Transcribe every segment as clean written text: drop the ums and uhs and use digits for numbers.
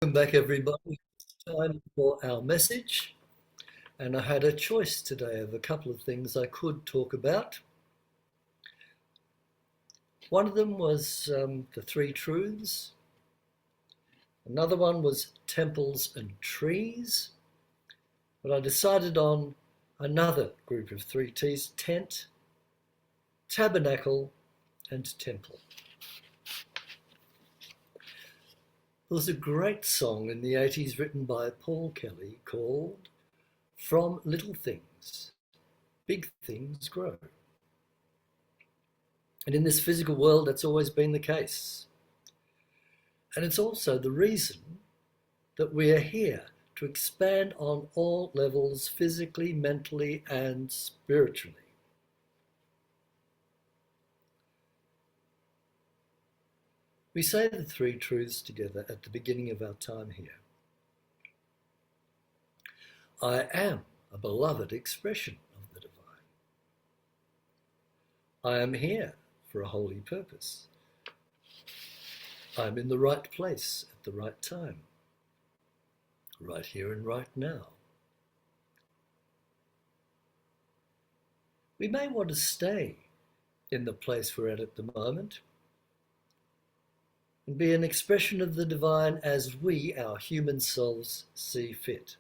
Welcome back, everybody. It's time for our message, and I had a choice today of a couple of things I could talk about. One of them was the three truths. Another one was temples and trees. But I decided on another group of three T's: tent, tabernacle, and temple. There was a great song in the 80s written by Paul Kelly called "From Little Things, Big Things Grow." And in this physical world, that's always been the case. And it's also the reason that we are here, to expand on all levels, physically, mentally, and spiritually. We say the three truths together at the beginning of our time here. I am a beloved expression of the divine. I am here for a holy purpose. I am in the right place at the right time, right here and right now. We may want to stay in the place we're at the moment and be an expression of the divine as we, our human selves, see fit.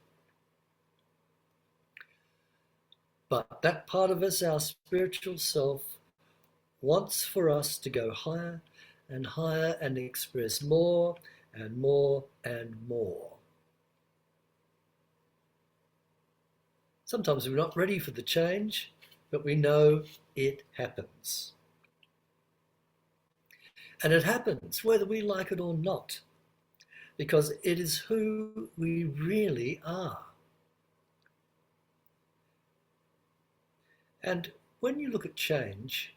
But that part of us, our spiritual self, wants for us to go higher and higher and express more and more and more. Sometimes we're not ready for the change, but we know it happens. And it happens whether we like it or not, because it is who we really are. And when you look at change,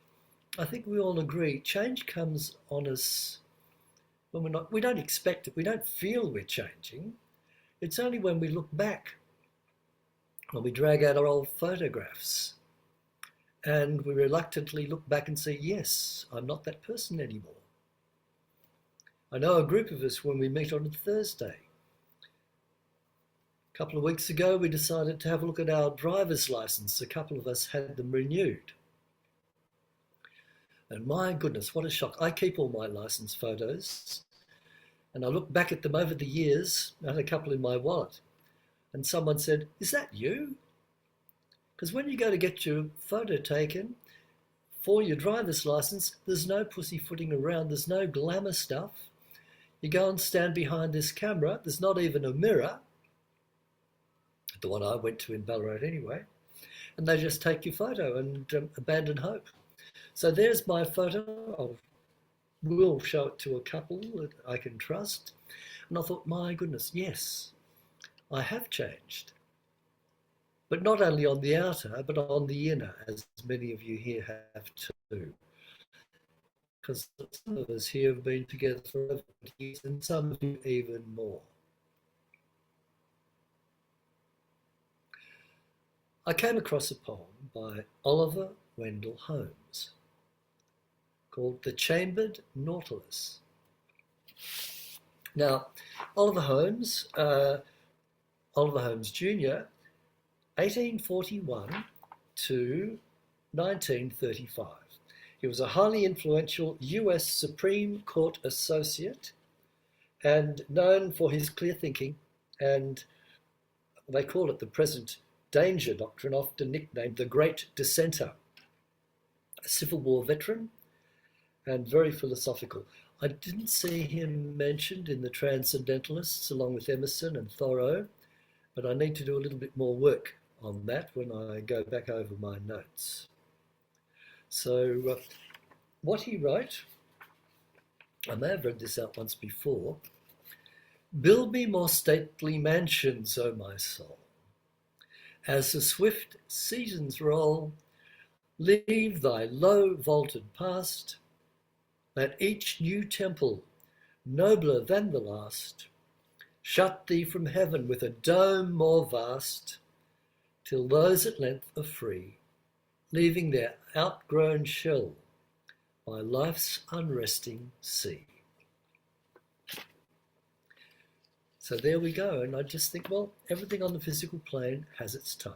I think we all agree change comes on us when we don't expect it, we don't feel we're changing. It's only when we look back, when we drag out our old photographs and we reluctantly look back and say, yes, I'm not that person anymore. I know a group of us when we meet on a Thursday. A couple of weeks ago, we decided to have a look at our driver's license. A couple of us had them renewed. And my goodness, what a shock. I keep all my license photos and I look back at them over the years. I had a couple in my wallet and someone said, is that you? Because when you go to get your photo taken for your driver's license, there's no pussyfooting around, there's no glamour stuff. You go and stand behind this camera, there's not even a mirror, the one I went to in Ballarat anyway, and they just take your photo and abandon hope. So there's my photo. We'll show it to a couple that I can trust. And I thought, my goodness, yes, I have changed. But not only on the outer, but on the inner, as many of you here have too. Because some of us here have been together for over 20 years, and some of you even more. I came across a poem by Oliver Wendell Holmes called The Chambered Nautilus. Now, Oliver Holmes Jr., 1841 to 1935. He was a highly influential US Supreme Court associate and known for his clear thinking, and they call it the present danger doctrine, often nicknamed the Great Dissenter. A Civil War veteran and very philosophical. I didn't see him mentioned in the Transcendentalists along with Emerson and Thoreau, but I need to do a little bit more work on that when I go back over my notes. So what he wrote, I may have read this out once before: build me more stately mansions, O my soul. As the swift seasons roll, leave thy low vaulted past. Let each new temple, nobler than the last, shut thee from heaven with a dome more vast, till those at length are free, leaving their outgrown shell by life's unresting sea. So there we go. And I just think, well, everything on the physical plane has its time.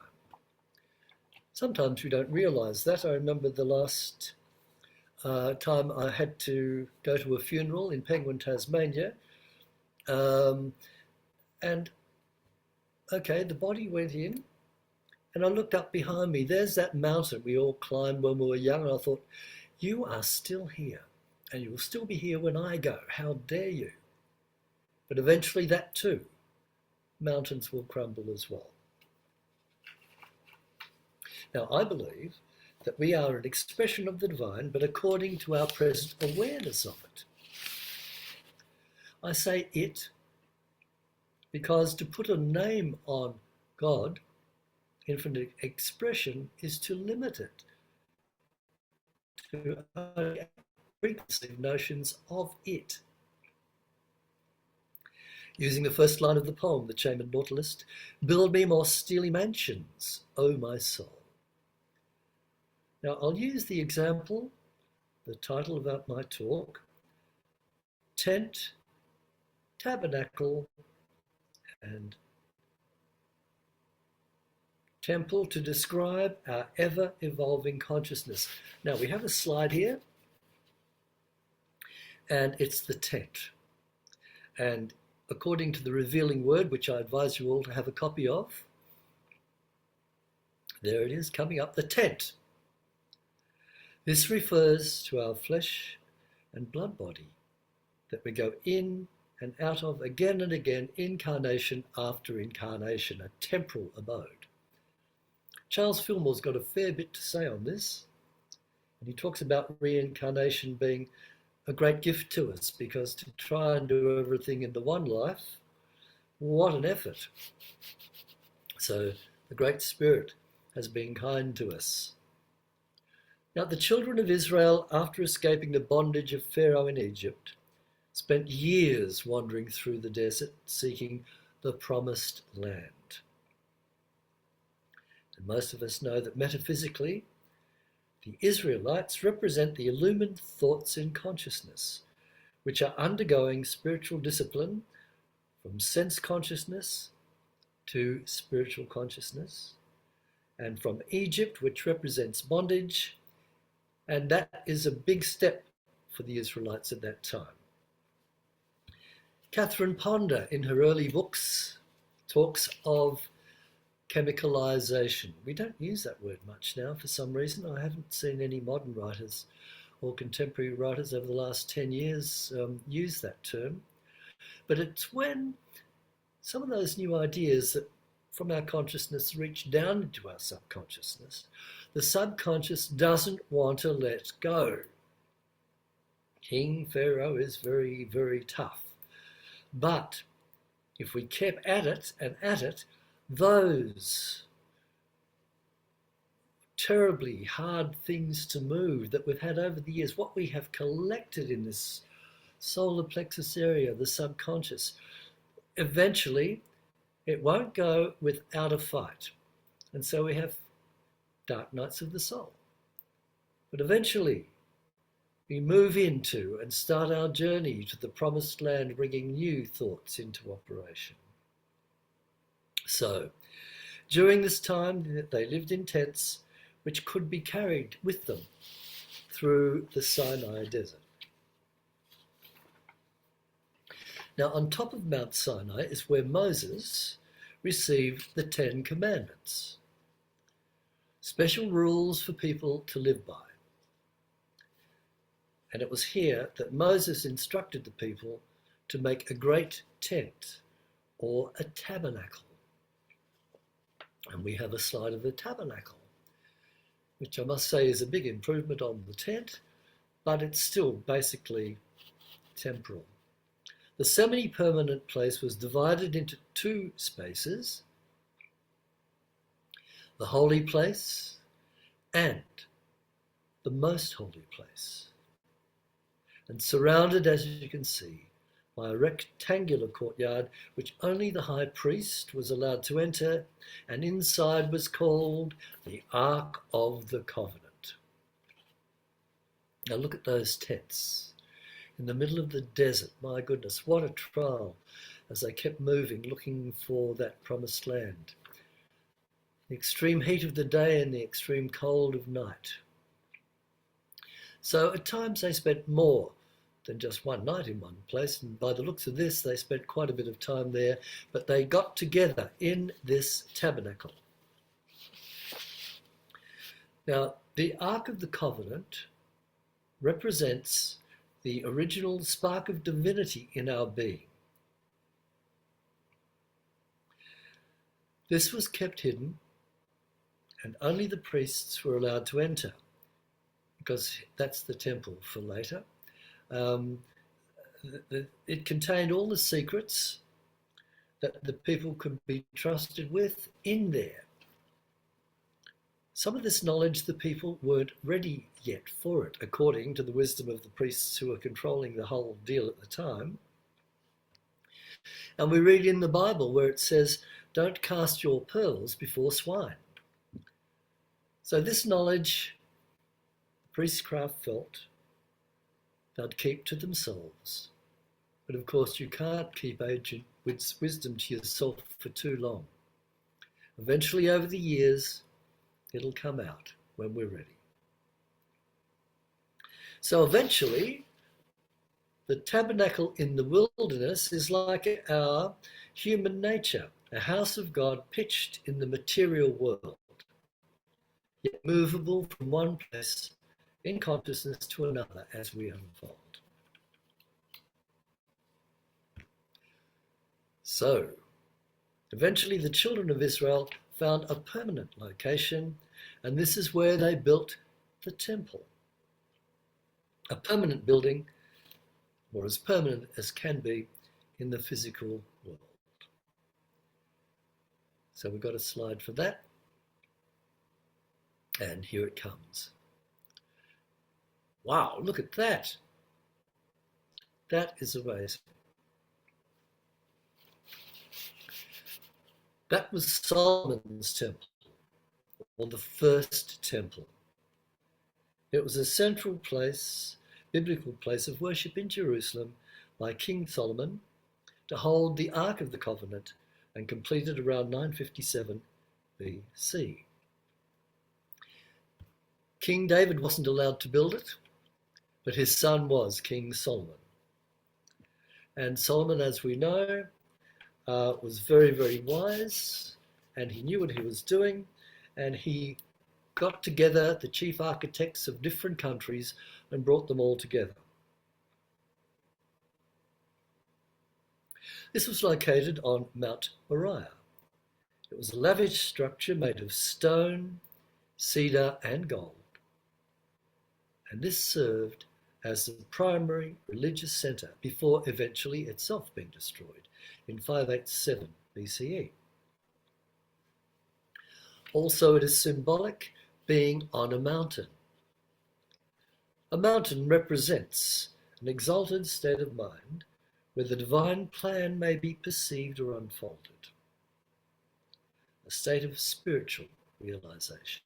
Sometimes we don't realize that. I remember the last time I had to go to a funeral in Penguin, Tasmania. And okay, the body went in, and I looked up behind me. There's that mountain we all climbed when we were young. And I thought, you are still here, and you will still be here when I go. How dare you? But eventually that too, mountains will crumble as well. Now, I believe that we are an expression of the divine, but according to our present awareness of it. I say it because to put a name on God, infinite expression, is to limit it to preconceived notions of it. Using the first line of the poem, The Chambered Nautilist, build me more steely mansions, O my soul. Now, I'll use the example, the title of my talk, Tent, Tabernacle, and Temple, to describe our ever-evolving consciousness. Now, we have a slide here, and it's the tent. And according to the revealing word, which I advise you all to have a copy of, there it is coming up, the tent. This refers to our flesh and blood body that we go in and out of again and again, incarnation after incarnation, a temporal abode. Charles Fillmore's got a fair bit to say on this, and he talks about reincarnation being a great gift to us, because to try and do everything in the one life, what an effort. So the Great Spirit has been kind to us. Now, the children of Israel, after escaping the bondage of Pharaoh in Egypt, spent years wandering through the desert seeking the promised land. And most of us know that metaphysically, the Israelites represent the illumined thoughts in consciousness, which are undergoing spiritual discipline from sense consciousness to spiritual consciousness, and from Egypt, which represents bondage, and that is a big step for the Israelites at that time. Catherine Ponder, in her early books, talks of chemicalization. We don't use that word much now for some reason. I haven't seen any modern writers or contemporary writers over the last 10 years use that term. But it's when some of those new ideas that from our consciousness reach down into our subconsciousness, the subconscious doesn't want to let go. King Pharaoh is very, very tough. But if we kept at it and at it, those terribly hard things to move that we've had over the years, what we have collected in this solar plexus area, the subconscious, eventually it won't go without a fight. And so we have dark nights of the soul. But eventually we move into and start our journey to the promised land, bringing new thoughts into operation. So, during this time, they lived in tents which could be carried with them through the Sinai desert. Now, on top of Mount Sinai is where Moses received the 10 Commandments, special rules for people to live by. And it was here that Moses instructed the people to make a great tent, or a tabernacle. And we have a slide of the tabernacle, which I must say is a big improvement on the tent, but it's still basically temporal. The semi-permanent place was divided into two spaces, the holy place and the most holy place, and surrounded, as you can see, by a rectangular courtyard which only the high priest was allowed to enter, and inside was called the Ark of the Covenant. Now look at those tents in the middle of the desert. My goodness, what a trial. as they kept moving, looking for that promised land. The extreme heat of the day and the extreme cold of night. So at times they spent more than just one night in one place, and by the looks of this, they spent quite a bit of time there, but they got together in this tabernacle. Now, the Ark of the Covenant represents the original spark of divinity in our being. This was kept hidden, and only the priests were allowed to enter, because that's the temple for later. It contained all the secrets that the people could be trusted with in there. Some of this knowledge the people weren't ready yet for it, according to the wisdom of the priests who were controlling the whole deal at the time. And we read in the Bible where it says, "Don't cast your pearls before swine." So this knowledge, the priestcraft felt, they'd keep to themselves. But of course, you can't keep ancient wisdom to yourself for too long. Eventually, over the years, it'll come out when we're ready. So eventually, the tabernacle in the wilderness is like our human nature, a house of God pitched in the material world, yet movable from one place in consciousness to another as we unfold. So, eventually the children of Israel found a permanent location, and this is where they built the temple. A permanent building, or as permanent as can be in the physical world. So we've got a slide for that. And here it comes. Wow, look at that. That is amazing. That was Solomon's temple, or the first temple. It was a central place, biblical place of worship in Jerusalem by King Solomon to hold the Ark of the Covenant, and completed around 957 BC. King David wasn't allowed to build it, but his son was, King Solomon. And Solomon, as we know, was very, very wise, and he knew what he was doing, and he got together the chief architects of different countries and brought them all together. This was located on Mount Moriah. It was a lavish structure made of stone, cedar, and gold. And this served as the primary religious centre before eventually itself being destroyed in 587 BCE. Also, it is symbolic, being on a mountain. A mountain represents an exalted state of mind where the divine plan may be perceived or unfolded. A state of spiritual realization.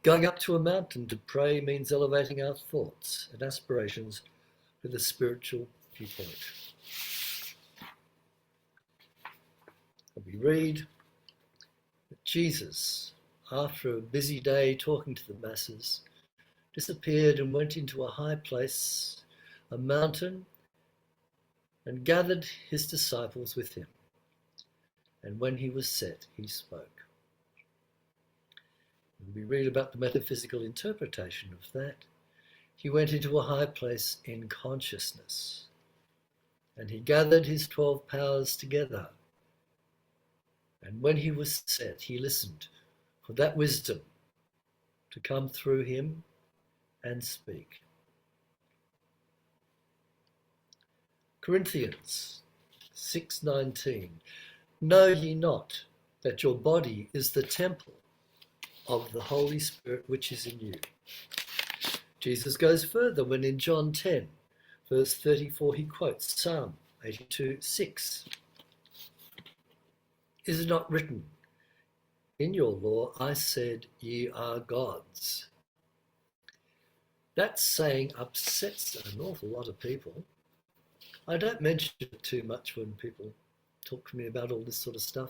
Going up to a mountain to pray means elevating our thoughts and aspirations with a spiritual viewpoint. And we read that Jesus, after a busy day talking to the masses, disappeared and went into a high place, a mountain, and gathered his disciples with him. And when he was set, he spoke. And we read about the metaphysical interpretation of that. He went into a high place in consciousness, and he gathered his 12 powers together. And when he was set, he listened for that wisdom to come through him and speak. Corinthians 6:19. Know ye not that your body is the temple of the Holy Spirit which is in you? Jesus goes further when in John 10, verse 34, he quotes Psalm 82:6. Is it not written, in your law I said, ye are gods? That saying upsets an awful lot of people. I don't mention it too much when people talk to me about all this sort of stuff,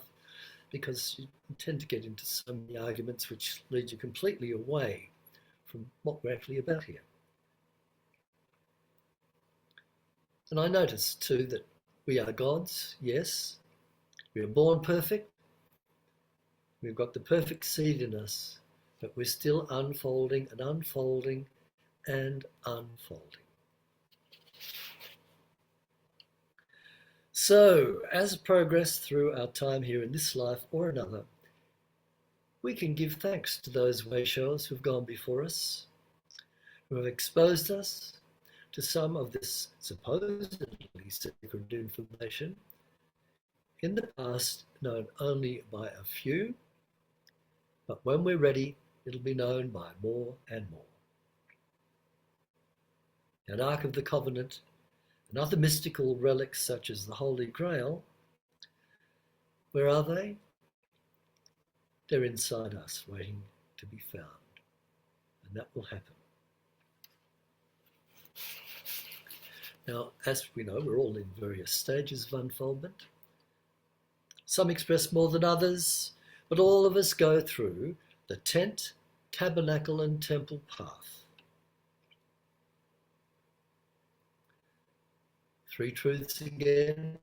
because you tend to get into so many arguments which lead you completely away from what we're actually about here. And I notice too that we are gods, yes. We are born perfect. We've got the perfect seed in us, but we're still unfolding and unfolding and unfolding. So, as progress through our time here in this life or another, we can give thanks to those way-showers who've gone before us, who have exposed us to some of this supposedly sacred information, in the past known only by a few, but when we're ready, it'll be known by more and more. An Ark of the Covenant and other mystical relics such as the Holy Grail, where are they? They're inside us, waiting to be found, and that will happen. Now, as we know, we're all in various stages of unfoldment. Some express more than others, but all of us go through the tent, tabernacle, and temple path. Three truths again.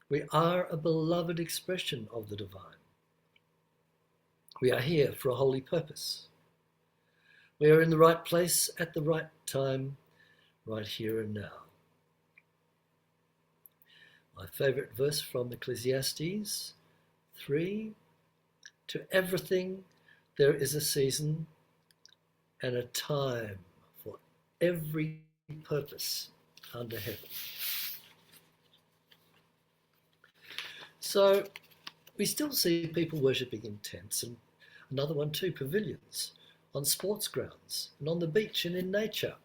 We are a beloved expression of the divine. We are here for a holy purpose. We are in the right place at the right time, right here and now. My favourite verse from Ecclesiastes 3, to everything there is a season and a time for every purpose under heaven. So we still see people worshipping in tents, and another one too, pavilions, on sports grounds and on the beach and in nature.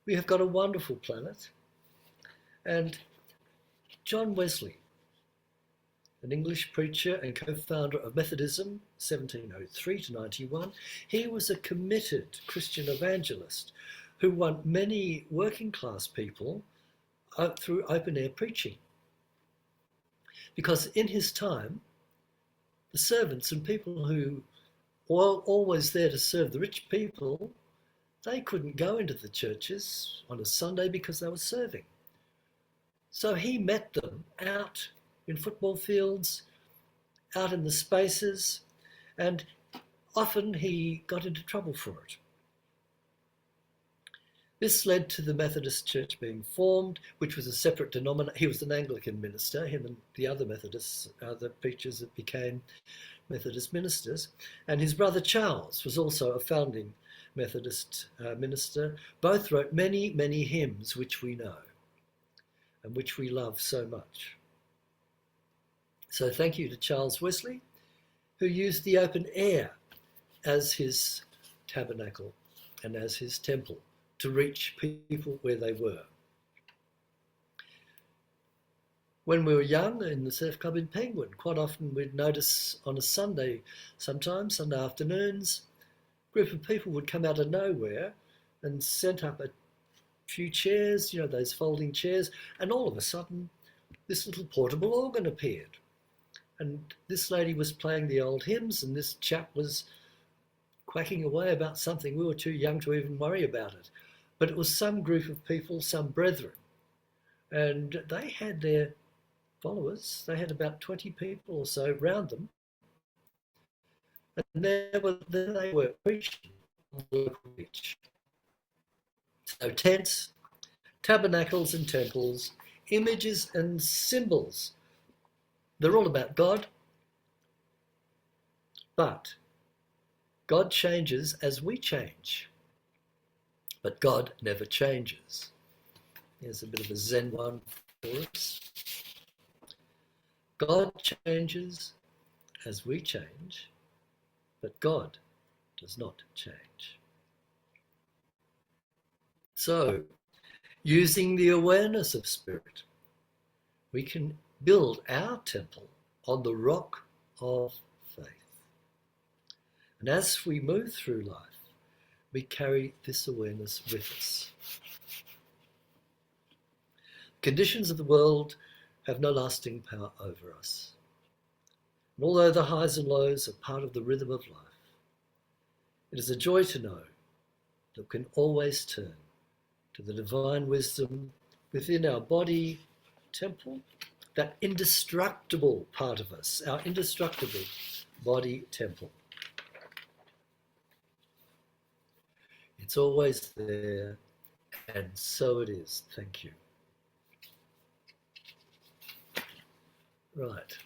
We have got a wonderful planet, and John Wesley, an English preacher and co-founder of Methodism, 1703 to 91, he was a committed Christian evangelist who won many working class people through open-air preaching. Because in his time, the servants and people who were always there to serve the rich people, they couldn't go into the churches on a Sunday because they were serving. So he met them out in football fields, out in the spaces, and often he got into trouble for it. This led to the Methodist Church being formed, which was a separate denomination. He was an Anglican minister, him and the other Methodists, the preachers that became Methodist ministers. And his brother Charles was also a founding Methodist minister. Both wrote many, many hymns which we know and which we love so much. So thank you to Charles Wesley, who used the open air as his tabernacle and as his temple to reach people where they were. When we were young in the surf club in Penguin, quite often we'd notice on a Sunday, sometimes Sunday afternoons, a group of people would come out of nowhere and set up a few chairs, you know, those folding chairs, and all of a sudden this little portable organ appeared. And this lady was playing the old hymns, and this chap was quacking away about something. We were too young to even worry about it. But it was some group of people, some brethren, and they had their followers. They had about 20 people or so around them. And there they were preaching on the local beach. So tents, tabernacles and temples, images and symbols, they're all about God. But God changes as we change. But God never changes. Here's a bit of a Zen one for us. God changes as we change, but God does not change. So, using the awareness of spirit, we can build our temple on the rock of faith. And as we move through life, we carry this awareness with us. Conditions of the world have no lasting power over us. And although the highs and lows are part of the rhythm of life, it is a joy to know that we can always turn to the divine wisdom within our body temple, that indestructible part of us, our indestructible body temple. It's always there, and so it is. Thank you. Right.